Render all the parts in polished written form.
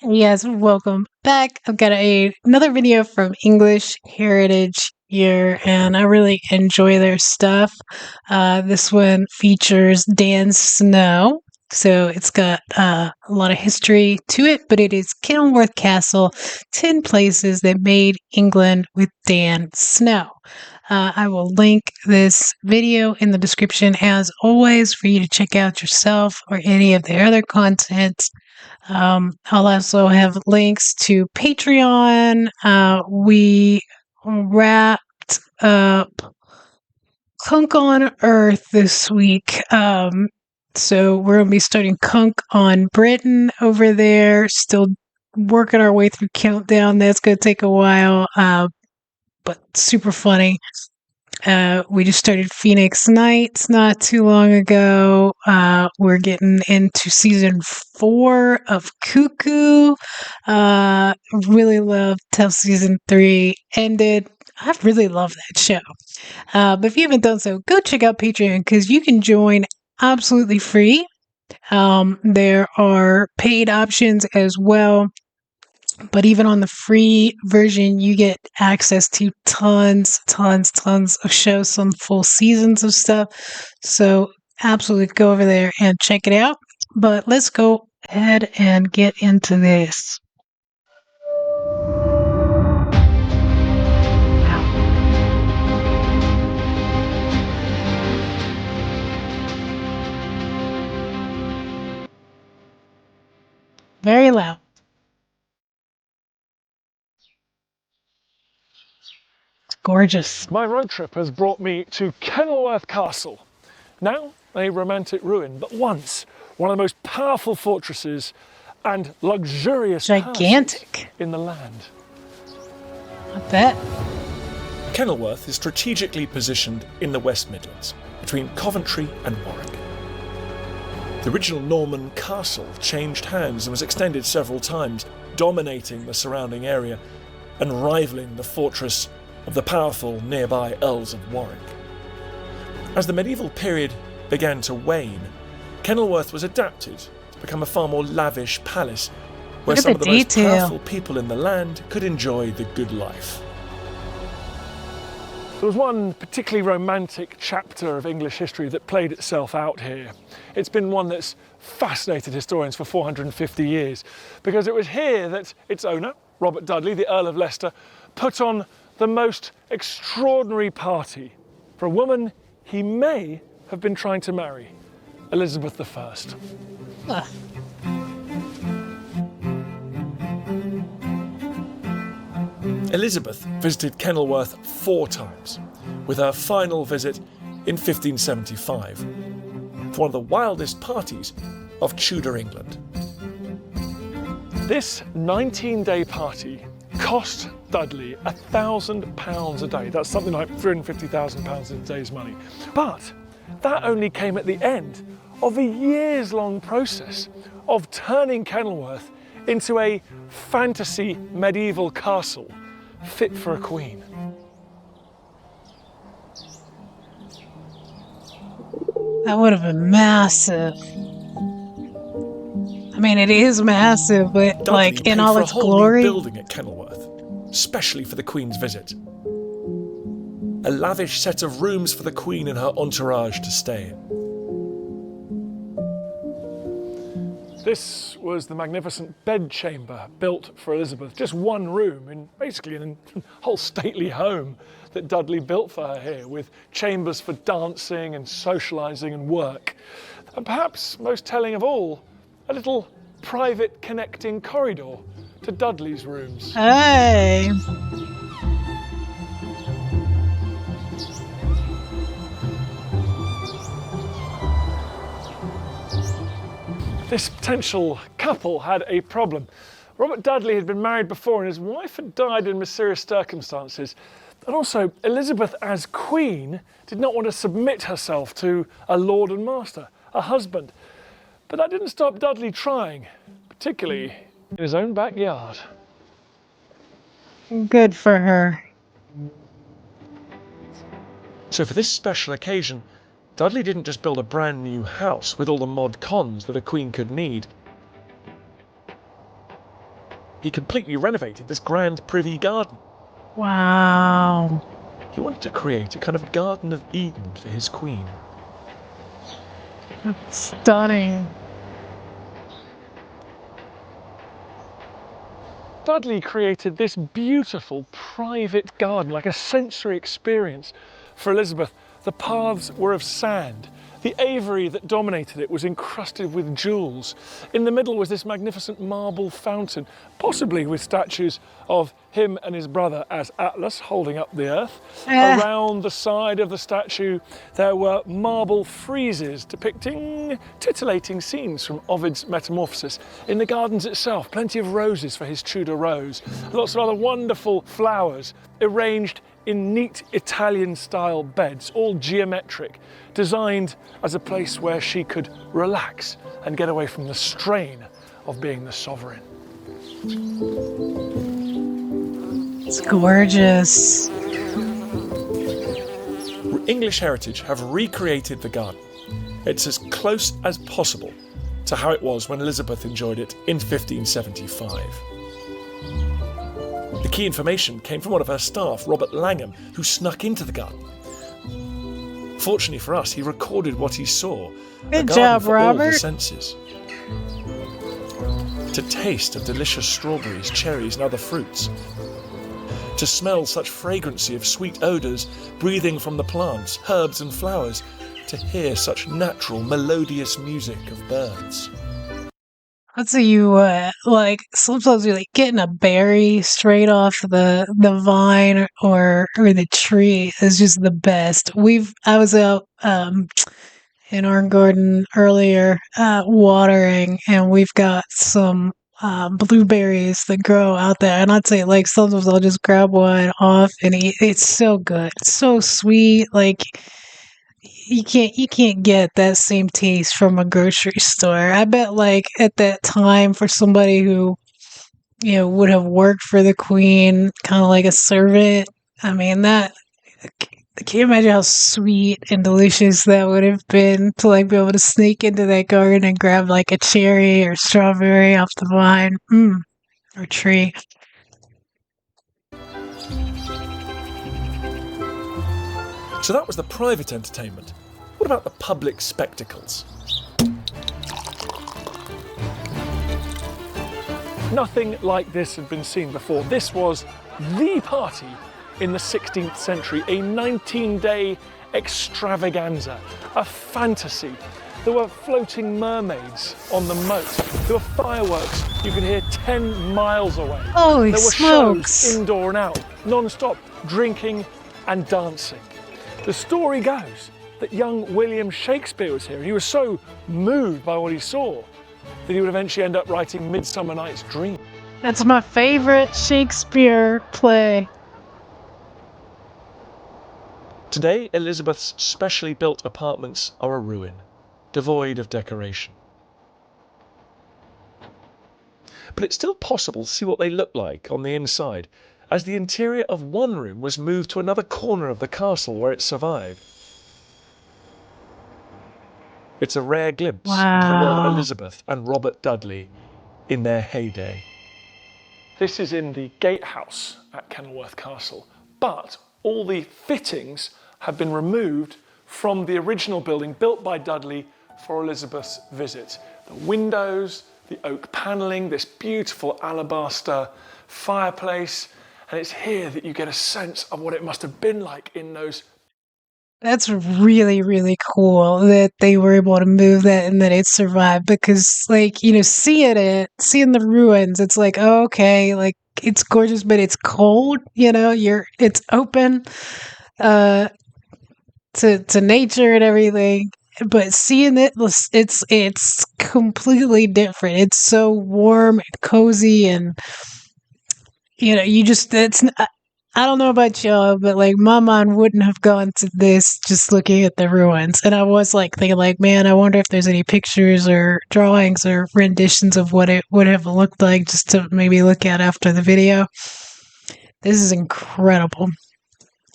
Yes, welcome back. I've got another video from English Heritage here, and I really enjoy their stuff. This one features Dan Snow, so it's got a lot of history to it, but it is Kenilworth Castle, 10 places that made England with Dan Snow. I will link this video in the description as always for you to check out yourself or any of their other content. I'll also have links to Patreon. We wrapped up Kunk on Earth this week. So we're going to be starting Kunk on Britain over there. Still working our way through Countdown. That's going to take a while, but super funny. We just started Phoenix Nights not too long ago. We're getting into season 4 of Cuckoo. Really loved till season 3 ended. I really love that show. But if you haven't done so, go check out Patreon because you can join absolutely free. There are paid options as well. But even on the free version, you get access to tons of shows, some full seasons of stuff. So absolutely go over there and check it out. But let's go ahead and get into this. Very loud. Gorgeous. My road trip has brought me to Kenilworth Castle. Now a romantic ruin, but once one of the most powerful fortresses and luxurious Gigantic palaces in the land. I bet. Kenilworth is strategically positioned in the West Midlands, between Coventry and Warwick. The original Norman castle changed hands and was extended several times, dominating the surrounding area and rivaling the fortress of the powerful nearby Earls of Warwick. As the medieval period began to wane, Kenilworth was adapted to become a far more lavish palace where some of the most powerful people in the land could enjoy the good life. There was one particularly romantic chapter of English history that played itself out here. It's been one that's fascinated historians for 450 years, because it was here that its owner, Robert Dudley, the Earl of Leicester, put on the most extraordinary party for a woman he may have been trying to marry, Elizabeth I. Elizabeth visited Kenilworth 4 times, with her final visit in 1575, for one of the wildest parties of Tudor England. This 19-day party cost Dudley £1,000 a day. That's something like £350,000 in today's money. But that only came at the end of a years-long process of turning Kenilworth into a fantasy medieval castle fit for a queen. That would have been massive. I mean, it is massive, but Dudley like in paid all for its a whole glory. new building at Kenilworth, specially for the Queen's visit. A lavish set of rooms for the Queen and her entourage to stay in. This was the magnificent bedchamber built for Elizabeth, just one room in basically a whole stately home that Dudley built for her here, with chambers for dancing and socialising and work. And perhaps most telling of all, a little private connecting corridor to Dudley's rooms. Hey. This potential couple had a problem. Robert Dudley had been married before and his wife had died in mysterious circumstances. And also, Elizabeth as queen did not want to submit herself to a lord and master, a husband. But that didn't stop Dudley trying, particularly in his own backyard. Good for her. So for this special occasion, Dudley didn't just build a brand new house with all the mod cons that a queen could need. he completely renovated this grand privy garden. Wow. He wanted to create a kind of Garden of Eden for his queen. That's stunning. Dudley created this beautiful private garden, like a sensory experience for Elizabeth. The paths were of sand. The aviary that dominated it was encrusted with jewels. In the middle was this magnificent marble fountain, possibly with statues of him and his brother as Atlas holding up the earth. Around the side of the statue there were marble friezes depicting titillating scenes from Ovid's Metamorphosis. In the gardens itself, plenty of roses for his Tudor rose, lots of other wonderful flowers arranged in neat Italian-style beds, all geometric, designed as a place where she could relax and get away from the strain of being the sovereign. It's gorgeous. English Heritage have recreated the garden. It's as close as possible to how it was when Elizabeth enjoyed it in 1575. The key information came from one of her staff, Robert Langham, who snuck into the garden. Fortunately for us, he recorded what he saw. Good job, for all the Robert. senses. To taste of delicious strawberries, cherries and other fruits. To smell such fragrancy of sweet odours breathing from the plants, herbs and flowers. To hear such natural, melodious music of birds. Let's say you like sometimes you're like getting a berry straight off the vine or the tree is just the best. I was out in our garden earlier watering, and we've got some blueberries that grow out there, and I'd say like sometimes I'll just grab one off and eat. It's so good, it's so sweet. Like you can't get that same taste from a grocery store. I bet like at that time for somebody who would have worked for the queen, kind of like a servant. I mean that. Can you imagine how sweet and delicious that would have been to like be able to sneak into that garden and grab like a cherry or strawberry off the vine, or tree. So that was the private entertainment. What about the public spectacles? Nothing like this had been seen before. This was the party in the 16th century, a 19-day extravaganza, a fantasy. There were floating mermaids on the moat. There were fireworks you could hear 10 miles away. Holy there were smokes. shows indoor and out, non-stop drinking and dancing. The story goes that young William Shakespeare was here. He was so moved by what he saw that he would eventually end up writing Midsummer Night's Dream. That's my favorite Shakespeare play. Today, Elizabeth's specially built apartments are a ruin, devoid of decoration. But it's still possible to see what they look like on the inside, as the interior of one room was moved to another corner of the castle where it survived. It's a rare glimpse Wow. of Elizabeth and Robert Dudley in their heyday. This is in the gatehouse at Kenilworth Castle, but all the fittings have been removed from the original building built by Dudley for Elizabeth's visit. The windows, the oak panelling, this beautiful alabaster fireplace, and it's here that you get a sense of what it must have been like in those. That's really, really cool that they were able to move that and that it survived, because like, seeing the ruins, it's like, oh, okay, like it's gorgeous, but it's cold, it's open to nature and everything. But seeing it's completely different. It's so warm and cozy, and I don't know about y'all, but like my mind wouldn't have gone to this just looking at the ruins. And I was like thinking like, man, I wonder if there's any pictures or drawings or renditions of what it would have looked like just to maybe look at after the video. This is incredible.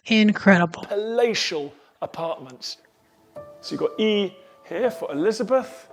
Incredible. Palatial apartments. So you've got E here for Elizabeth,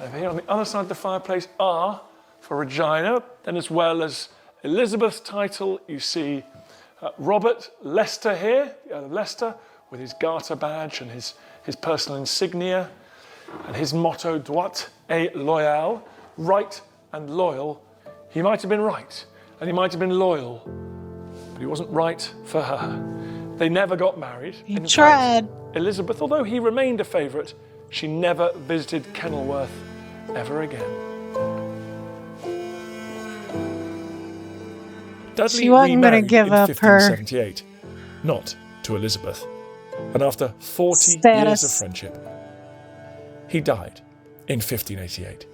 over here on the other side of the fireplace, R for Regina, then as well as Elizabeth's title, you see Robert Leicester here, the Earl of Leicester, with his garter badge and his personal insignia, and his motto, droit et loyal, right and loyal. He might have been right, and he might have been loyal, but he wasn't right for her. They never got married. He tried. Fact, Elizabeth, although he remained a favourite, she never visited Kenilworth ever again. Dudley She wasn't going to remarried give in up her 1578, not to Elizabeth. And after 40 years status. of friendship, he died in 1588.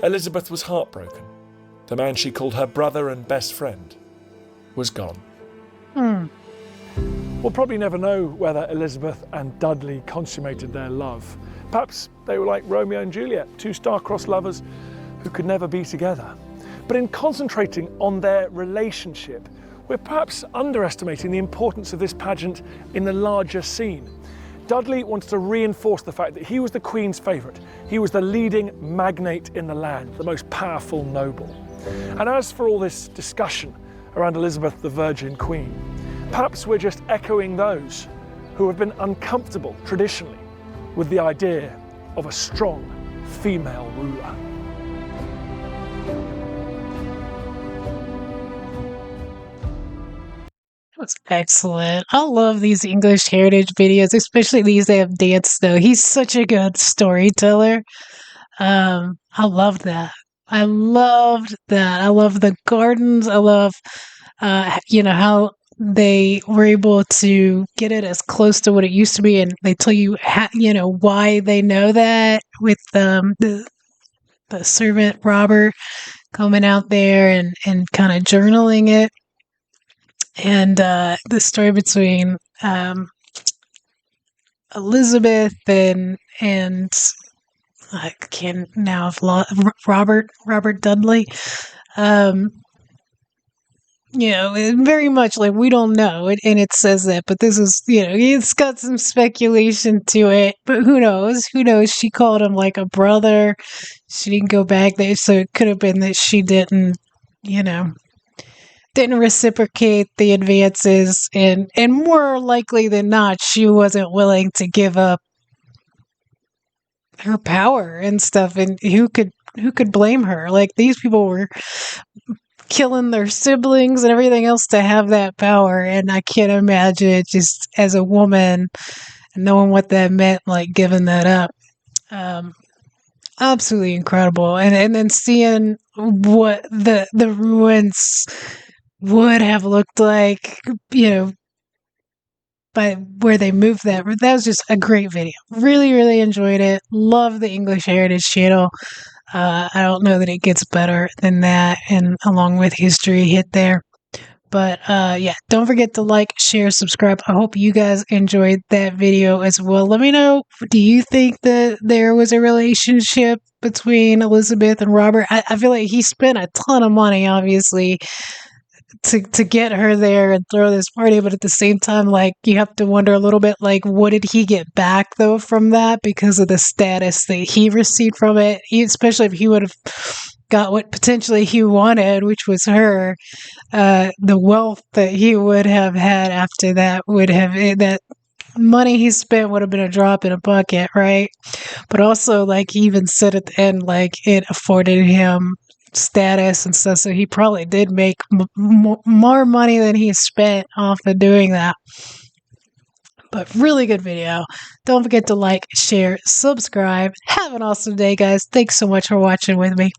Elizabeth was heartbroken. The man she called her brother and best friend was gone. We'll probably never know whether Elizabeth and Dudley consummated their love. Perhaps they were like Romeo and Juliet, two star-crossed lovers who could never be together. But in concentrating on their relationship, we're perhaps underestimating the importance of this pageant in the larger scene. Dudley wanted to reinforce the fact that he was the Queen's favourite. He was the leading magnate in the land, the most powerful noble. And as for all this discussion around Elizabeth the Virgin Queen, perhaps we're just echoing those who have been uncomfortable traditionally with the idea of a strong female ruler. That's excellent. I love these English heritage videos, especially these that have dance though. He's such a good storyteller. I love that. I loved that. I love the gardens. I love, how they were able to get it as close to what it used to be, and they tell you, why they know that with the servant Robert coming out there and kind of journaling it. And the story between Elizabeth and I can't now have Robert Dudley. Very much like we don't know it, and it says that, but this is it's got some speculation to it. But who knows? Who knows? She called him like a brother. She didn't go back there, so it could have been that she didn't reciprocate the advances, and more likely than not, she wasn't willing to give up her power and stuff. And who could blame her? Like, these people were killing their siblings and everything else to have that power, and I can't imagine just as a woman knowing what that meant, like giving that up. Absolutely incredible. And then seeing what the ruins would have looked like, by where they moved that. That was just a great video. Really, really enjoyed it. Love the English Heritage Channel. I don't know that it gets better than that, and along with history hit there. But don't forget to like, share, subscribe. I hope you guys enjoyed that video as well. Let me know, do you think that there was a relationship between Elizabeth and Robert? I feel like he spent a ton of money, obviously, to get her there and throw this party, but at the same time, like, you have to wonder a little bit, like, what did he get back though from that, because of the status that he received from it, especially if he would have got what potentially he wanted, which was her. The wealth that he would have had after that that money he spent would have been a drop in a bucket, right? But also, like, he even said at the end, like, it afforded him status and stuff, so he probably did make more money than he spent off of doing that. But really good video. Don't forget to like, share, subscribe. Have an awesome day, guys. Thanks so much for watching with me.